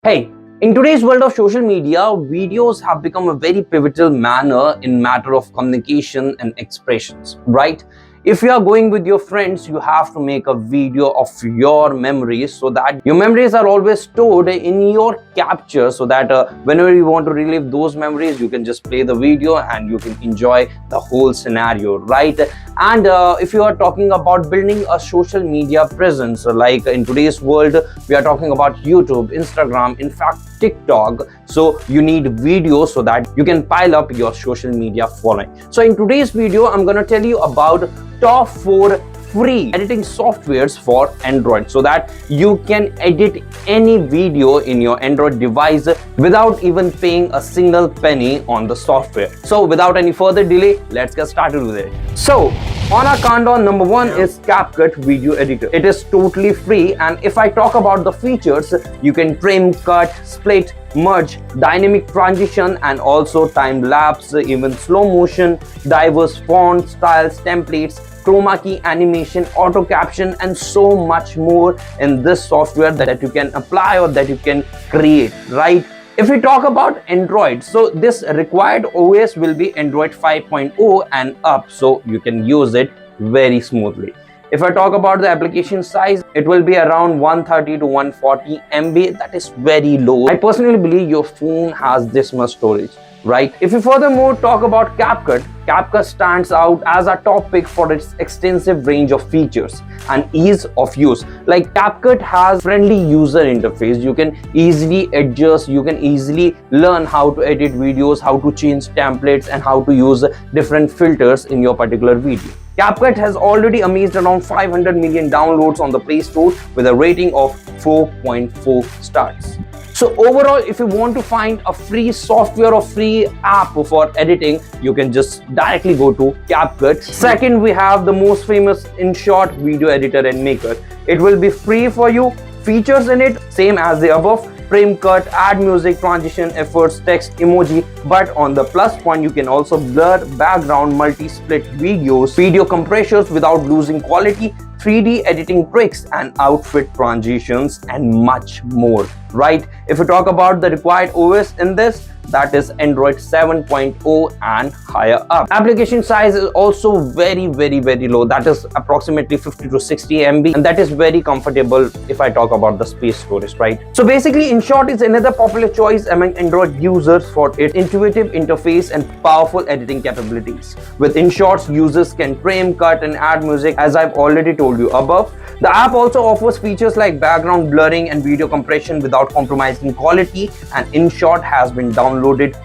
Hey, in today's world of social media, videos have become a very pivotal manner in matter of communication and expressions, right? If you are going with your friends, you have to make a video of your memories so that your memories are always stored in your capture so that whenever you want to relive those memories, you can just play the video and you can enjoy the whole scenario, right? And if you are talking about building a social media presence, like in today's world, we are talking about YouTube, Instagram, in fact, TikTok. So you need videos so that you can pile up your social media following. So in today's video, I'm going to tell you about top 4 free editing softwares for Android so that you can edit any video in your Android device without even paying a single penny on the software. So without any further delay, let's get started with it. So on our countdown, number 1 is CapCut video editor. It is totally free, and if I talk about the features, you can trim, cut, split, merge, dynamic transition, and also time lapse, even slow motion, diverse fonts, styles, templates, chroma key animation, auto caption, and so much more in this software that you can apply or that you can create, right? If we talk about Android, so this required OS will be Android 5.0 and up, so you can use it very smoothly. If I talk about the application size, it will be around 130 to 140 MB. That is very low. I personally believe your phone has this much storage, right? If you furthermore talk about CapCut, CapCut stands out as a top pick for its extensive range of features and ease of use. Like CapCut has friendly user interface. You can easily adjust, you can easily learn how to edit videos, how to change templates, and how to use different filters in your particular video. CapCut has already amazed around 500 million downloads on the Play Store with a rating of 4.4 stars. So overall, if you want to find a free software or free app for editing, you can just directly go to CapCut. Second, we have the most famous InShot video editor and maker. It will be free for you. Features in it, same as the above. Frame cut, add music, transition, efforts, text, emoji. But on the plus point, you can also blur background, multi-split videos, video compressors without losing quality, 3D editing tricks and outfit transitions, and much more, right? If we talk about the required OS in this, that is Android 7.0 and higher up. Application size is also very low. That is approximately 50 to 60 MB, and that is very comfortable if I talk about the space storage, right? So basically, InShot is another popular choice among Android users for its intuitive interface and powerful editing capabilities. With InShot, users can trim, cut, and add music, as I've already told you above. The app also offers features like background blurring and video compression without compromising quality, and InShot has been downloaded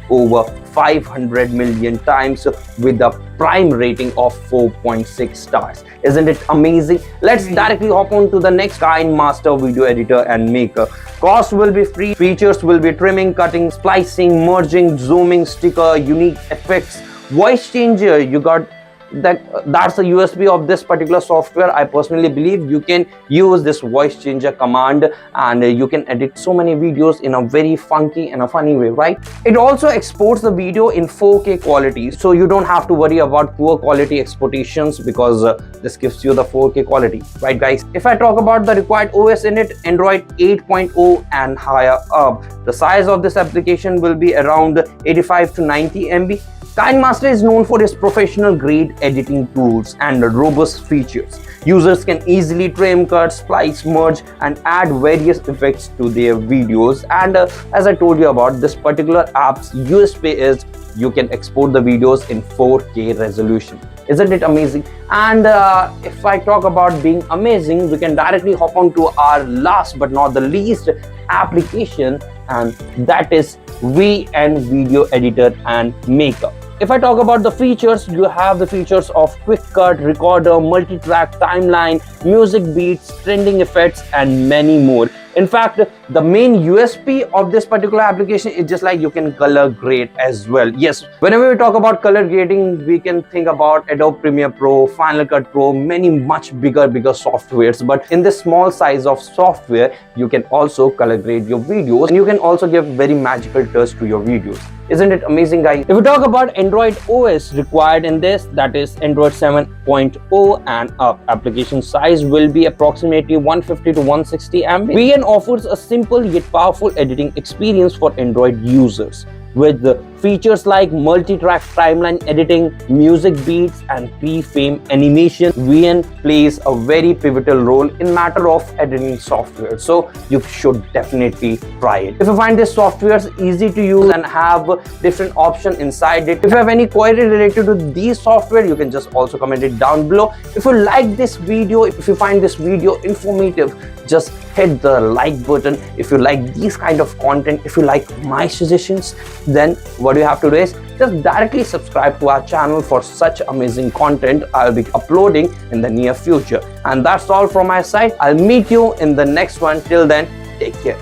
over 500 million times with a prime rating of 4.6 stars. Isn't it amazing? Let's directly hop on to the next KineMaster video editor and maker. Cost will be free. Features will be trimming, cutting, splicing, merging, zooming, sticker, unique effects, voice changer. You got that's the USB of this particular software. I personally believe you can use this voice changer command and you can edit so many videos in a very funky and a funny way, right? It also exports the video in 4K quality, so you don't have to worry about poor quality exportations because this gives you the 4K quality, right guys? If I talk about the required OS in it, Android 8.0 and higher up. The size of this application will be around 85 to 90 MB. KineMaster is known for its professional-grade editing tools and robust features. Users can easily trim, cut, splice, merge, and add various effects to their videos. And as I told you about, this particular app's USP is you can export the videos in 4K resolution. Isn't it amazing? And if I talk about being amazing, we can directly hop on to our last but not the least application, and that is VN Video Editor and Maker. If I talk about the features, you have the features of quick cut, recorder, multi-track, timeline, music beats, trending effects, and many more. In fact, the main USP of this particular application is just like you can color grade as well. Yes, whenever we talk about color grading, we can think about Adobe Premiere Pro, Final Cut Pro, many much bigger softwares. But in this small size of software, you can also color grade your videos, and you can also give very magical touch to your videos. Isn't it amazing, guys? If we talk about Android OS required in this, that is Android 7.0 and up. Application size size will be approximately 150 to 160 MB. VN offers a simple yet powerful editing experience for Android users. With features like multi-track timeline editing, music beats, and pre-frame animation, VN plays a very pivotal role in matter of editing software. So you should definitely try it. If you find this software easy to use and have different options inside it, if you have any query related to these software, you can just also comment it down below. If you like this video, if you find this video informative, just hit the like button. If you like these kind of content, if you like my suggestions, then what you have to do is just directly subscribe to our channel for such amazing content I'll be uploading in the near future. And that's all from my side. I'll meet you in the next one. Till then, take care.